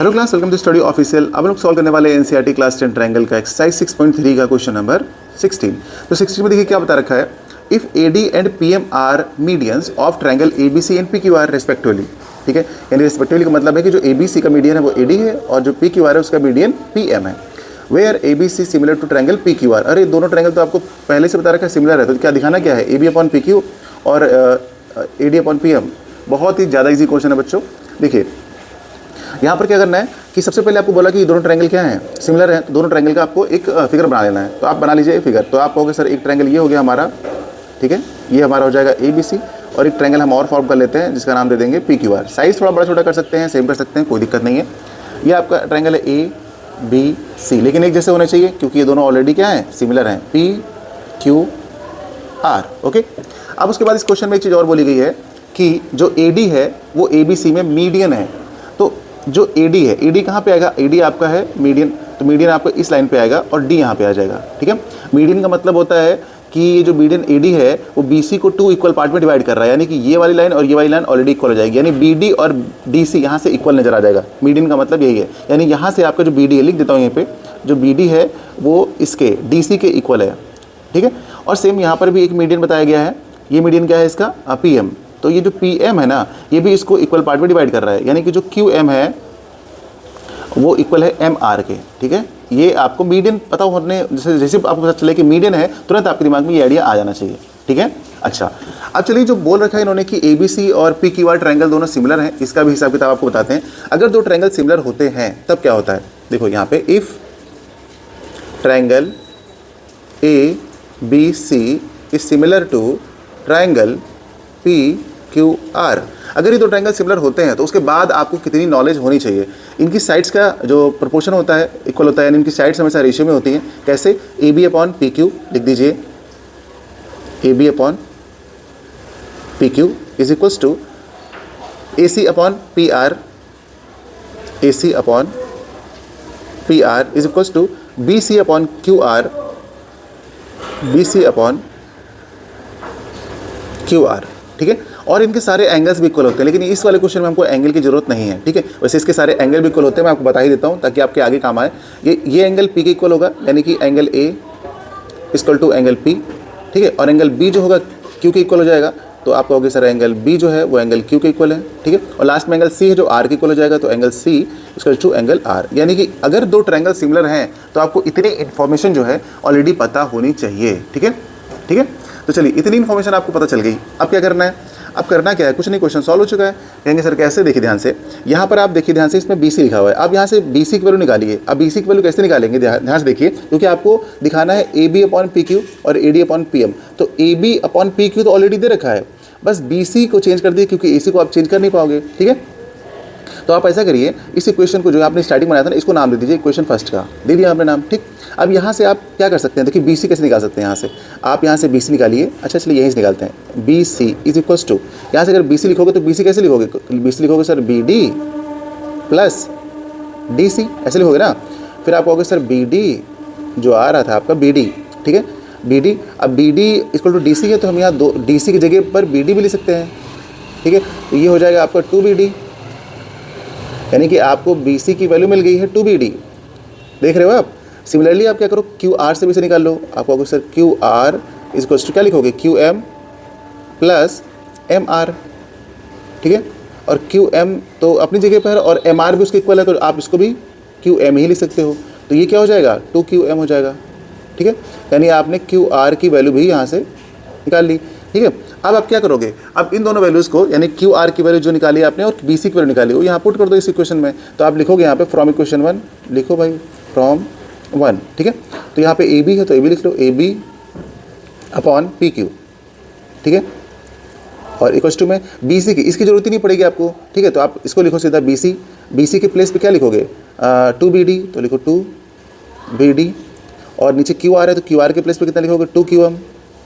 Hello class, welcome to study official. अब हम लोग सॉल्व करने वाले एनसीईआरटी क्लास 10 ट्रायंगल का एक्सरसाइज 6.3 का क्वेश्चन नंबर 16। तो 16 में देखिए क्या बता रखा है, if AD and PM are medians of triangle ABC and PQR respectively. ठीक है, यानी रेस्पेक्टिवली का मतलब है कि जो एबीसी का मीडियन है वो एडी है और जो पीक्यूआर है उसका मीडियन पीएम है। Where ABC similar to triangle PQR. अरे दोनों ट्रायंगल तो आपको पहले से बता रखा है सिमिलर है, तो क्या दिखाना क्या है, एबी अपॉन पीक्यू और एडी अपॉन पीएम। बहुत ही ज़्यादा इजी क्वेश्चन है बच्चों। देखिए यहाँ पर क्या करना है कि सबसे पहले आपको बोला कि दोनों ट्रायंगल क्या हैं, सिमिलर हैं, तो दोनों ट्रायंगल का आपको एक फिगर बना लेना है। तो आप बना लीजिए फिगर। तो आप कहोगे सर एक ट्रायंगल ये हो गया हमारा, ठीक है, ये हमारा हो जाएगा ABC, और एक ट्रायंगल हम और फॉर्म कर लेते हैं जिसका नाम दे देंगे PQR। साइज़ थोड़ा बड़ा छोटा कर सकते हैं, सेम कर सकते हैं, कोई दिक्कत नहीं है। ये आपका ट्रायंगल है ABC, लेकिन एक जैसे होने चाहिए क्योंकि ये दोनों ऑलरेडी क्या हैं, सिमिलर हैं, PQR। ओके, अब उसके बाद इस क्वेश्चन में एक चीज़ और बोली गई है कि जो AD है वो ABC में मीडियन है। तो जो AD है, AD कहाँ पे आएगा, AD आपका है मीडियन, तो मीडियन आपका इस लाइन पे आएगा और D यहाँ पे आ जाएगा। ठीक है, मीडियन का मतलब होता है कि ये जो मीडियन AD है वो BC को 2 इक्वल पार्ट में डिवाइड कर रहा है, यानी कि ये वाली लाइन और ये वाली लाइन ऑलरेडी इक्वल हो जाएगी, यानी BD और DC यहाँ से इक्वल नजर आ जाएगा। मीडियन का मतलब यही है, यानी यहाँ से आपका जो BD है, लिख देता हूँ यहाँ पे, जो BD है वो इसके DC के इक्वल है। ठीक है, और सेम यहाँ पर भी एक मीडियन बताया गया है, ये मीडियन क्या है इसका, PM। तो ये जो PM है ना, ये भी इसको इक्वल पार्ट में डिवाइड कर रहा है, यानी कि जो QM है वो इक्वल है MR के। ठीक है, ये आपको मीडियन पता होने, जैसे आपको पता चले कि मीडियन है, तुरंत आपके दिमाग में ये आइडिया आ जाना चाहिए। ठीक है, अच्छा अब चलिए जो बोल रखा है इन्होंने कि ABC और PQR ट्रायंगल दोनों सिमिलर हैं, इसका भी हिसाब किताब आपको बताते हैं। अगर दो ट्रायंगल सिमिलर होते हैं तब क्या होता है, देखो यहाँ पे if triangle ABC is similar to triangle PQR। अगर ये दो ट्रायंगल सिमिलर होते हैं तो उसके बाद आपको कितनी नॉलेज होनी चाहिए, इनकी साइड्स का जो प्रोपोर्शन होता है इक्वल होता है, यानी इनकी साइड्स हमेशा रेशियो में होती हैं। कैसे, AB अपॉन PQ लिख दीजिए, AB upon PQ is equals to AC upon PR, AC upon PR is equals to BC upon QR, BC upon QR। ठीक है, और इनके सारे एंगल्स भी इक्वल होते हैं, लेकिन इस वाले क्वेश्चन में हमको एंगल की जरूरत नहीं है। ठीक है, वैसे इसके सारे एंगल भी इक्वल होते हैं, मैं आपको बता ही देता हूँ ताकि आपके आगे काम आए। ये एंगल P के इक्वल होगा, यानी कि angle A equal to angle P। ठीक है, और एंगल B जो होगा Q के इक्वल हो जाएगा, तो आप कहोगे सर एंगल B जो है वो एंगल Q के इक्वल है। ठीक है, और लास्ट में एंगल C है जो R के इक्वल हो जाएगा, तो angle C equal to angle R। यानी कि अगर दो ट्रायंगल सिमिलर हैं तो आपको इतनी इन्फॉर्मेशन जो है ऑलरेडी पता होनी चाहिए। ठीक है, ठीक है, तो चलिए इतनी इन्फॉर्मेशन आपको पता चल गई। अब क्या करना है, अब करना क्या है, कुछ नहीं, क्वेश्चन सॉल्व हो चुका है। कहेंगे सर कैसे, देखिए ध्यान से, यहाँ पर आप देखिए ध्यान से, इसमें BC लिखा हुआ है। अब यहाँ से BC की वैल्यू निकालिए। अब BC की वैल्यू कैसे निकालेंगे, ध्यान से देखिए, क्योंकि आपको दिखाना है AB अपॉन PQ और AD अपॉन PM। तो AB अपॉन PQ तो ऑलरेडी दे रखा है, बस BC को चेंज कर दिए क्योंकि AC को आप चेंज कर नहीं पाओगे। ठीक है, तो आप ऐसा करिए, इस इक्वेशन को जो आपने स्टार्टिंग बनाया था ना, इसको नाम दे दीजिए इक्वेशन फर्स्ट का, दे दिया आपने नाम। ठीक, अब यहाँ से आप क्या कर सकते हैं, देखिए BC कैसे निकाल सकते हैं, यहाँ से आप यहाँ से BC निकालिए। अच्छा चलिए यहीं से निकालते हैं, BC इज इक्वल्स टू, यहाँ से अगर BC लिखोगे तो BC कैसे लिखोगे, BC लिखोगे सर BD प्लस DC, ऐसे लिखोगे ना। फिर आप कहोगे सर BD जो आ रहा था आपका BD, ठीक है, BD, अब BD इक्वल टू DC है, तो हम यहाँ दो DC की जगह पर BD भी लिख सकते हैं। ठीक है, तो ये हो जाएगा आपका 2BD, यानी कि आपको BC की वैल्यू मिल गई है 2BD। देख रहे हो आप। सिमिलरली आप क्या करो, QR से भी से निकाल लो। आप कहोगे sir QR is equals to क्या लिखोगे, QM प्लस MR। ठीक है, और QM तो अपनी जगह पर है और MR भी उसके इक्वल है, तो आप इसको भी QM ही लिख सकते हो। तो ये क्या हो जाएगा, 2QM हो जाएगा। ठीक है, यानी आपने QR की वैल्यू भी यहाँ से निकाल ली। ठीक है, अब आप क्या करोगे, अब इन दोनों वैल्यूज़ को, यानी QR की वैल्यू जो निकाली आपने और BC की वैल्यू निकाली, वो यहाँ पुट कर दो इस इक्वेशन में। तो आप लिखोगे यहाँ पे फ्रॉम इक्वेशन 1, लिखो भाई फ्रॉम 1। ठीक है, तो यहाँ पे AB है तो AB लिख लो, AB अपॉन PQ। ठीक है, और इक्वल्स टू में BC की, इसकी जरूरत ही नहीं पड़ेगी आपको। ठीक है, तो आप इसको लिखो सीधा BC, BC के प्लेस पे क्या लिखोगे, 2BD, तो लिखो 2BD, और नीचे QR है तो QR के प्लेस पे कितना लिखोगे, 2QM,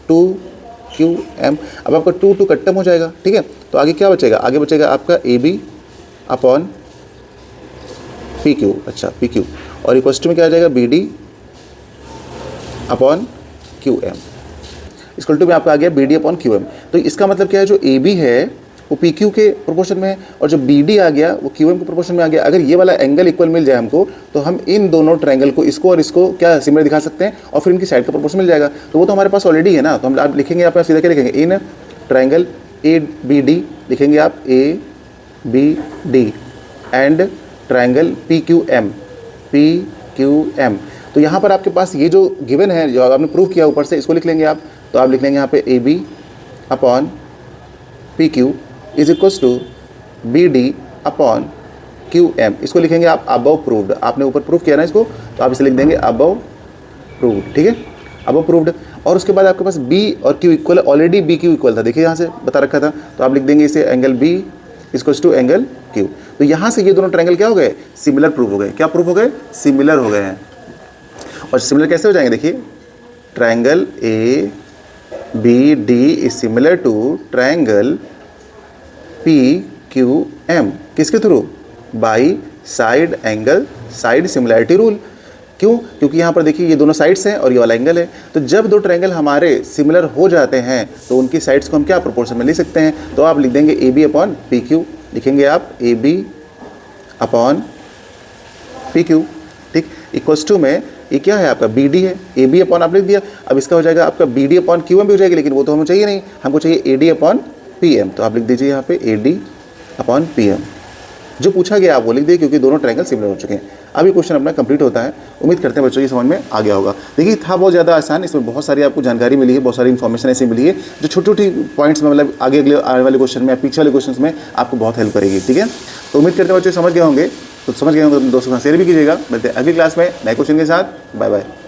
2QM। अब आपका 2 कट्टम हो जाएगा। ठीक है, तो आगे क्या बचेगा, आगे बचेगा आपका AB अपॉन PQ। अच्छा PQ, और इक्वल्स टू में क्या आ जाएगा, BD upon QM। Equal to में आपका आ गया BD अपॉन QM। तो इसका मतलब क्या है, जो AB है वो पी क्यू के प्रोपोर्शन में है, और जो बी डी आ गया वो क्यू एम के प्रोपोर्शन में आ गया। अगर ये वाला एंगल इक्वल मिल जाए हमको, तो हम इन दोनों ट्रायंगल को, इसको और इसको क्या सिमिलर दिखा सकते हैं, और फिर इनकी साइड का प्रोपोर्शन मिल जाएगा। तो वो तो हमारे पास ऑलरेडी है ना, तो हम आप लिखेंगे यहाँ पर सीधा क्या लिखेंगे, in triangle A B D लिखेंगे आप A B D and triangle P Q M. तो यहाँ पर आपके पास ये जो गिवन है, जो आपने प्रूव किया ऊपर से, इसको लिख लेंगे आप। तो आप लिख लेंगे यहाँ पे A B upon P Q is equals to B D upon Q M. इसको लिखेंगे आप अबव प्रूव्ड, आपने ऊपर प्रूव किया ना इसको, तो आप इसे लिख देंगे अबव प्रूव्ड, ठीक है, अबव प्रूव्ड। और उसके बाद आपके पास बी और क्यू इक्वल है, ऑलरेडी बी क्यू इक्वल था, देखिए यहाँ से बता रखा था, तो आप लिख देंगे इसे angle B equals to angle Q. तो यहाँ से ये दोनों ट्रायंगल क्या हो गए, सिमिलर प्रूव हो गए। क्या प्रूव हो गए, सिमिलर हो गए हैं। और सिमिलर कैसे हो जाएंगे, देखिए triangle A B D is similar to triangle P Q M, किसके through, by side angle side similarity rule. क्यों, क्योंकि यहाँ पर देखिए ये दोनों साइड्स हैं और ये वाला एंगल है। तो जब दो ट्रायंगल हमारे सिमिलर हो जाते हैं तो उनकी साइड्स को हम क्या प्रोपोर्शन में लिख सकते हैं। तो आप लिख देंगे A B upon P Q, लिखेंगे आप A B upon P Q, ठीक, इक्वल्स टू में ये क्या है आपका बी डी है, ए बी अपॉन आप लिख दिया। अब इसका हो जाएगा आपका B D upon Q M भी हो जाएगी, लेकिन वो तो हमें चाहिए नहीं, हमको चाहिए A D upon P M. तो आप लिख दीजिए यहाँ पे A D upon P M, जो पूछा गया आप वो लिख दिए, क्योंकि दोनों ट्रायंगल सिमिलर हो चुके हैं। अब ये क्वेश्चन अपना कंप्लीट होता है। उम्मीद करते हैं बच्चों की समझ में आ गया होगा। देखिए था बहुत ज़्यादा आसान, इसमें बहुत सारी आपको जानकारी मिली है, बहुत सारी इन्फॉर्मेशन ऐसी मिली है जो छोटी छोटी पॉइंट्स में, मतलब आगे अगले आने वाले क्वेश्चन में या पीछे वाले क्वेश्चन में आपको बहुत हेल्प करेगी, ठीक है। तो उम्मीद करते हैं बच्चों समझ गए होंगे, तो समझ गए होंगे तो दोस्तों का शेयर भी कीजिएगा। मिलते हैं अगली क्लास में नए क्वेश्चन के साथ। Bye bye.